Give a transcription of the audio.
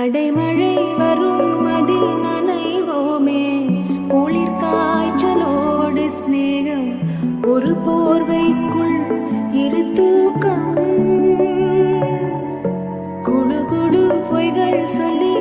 அடைமழை வரும் அதில் நனைவோமே, குளிர் காய்ச்சலோடு சிநேகம், ஒரு போர்வைக்குள் இரு தூக்கம். குடு குடு பொய்கள் சொல்லி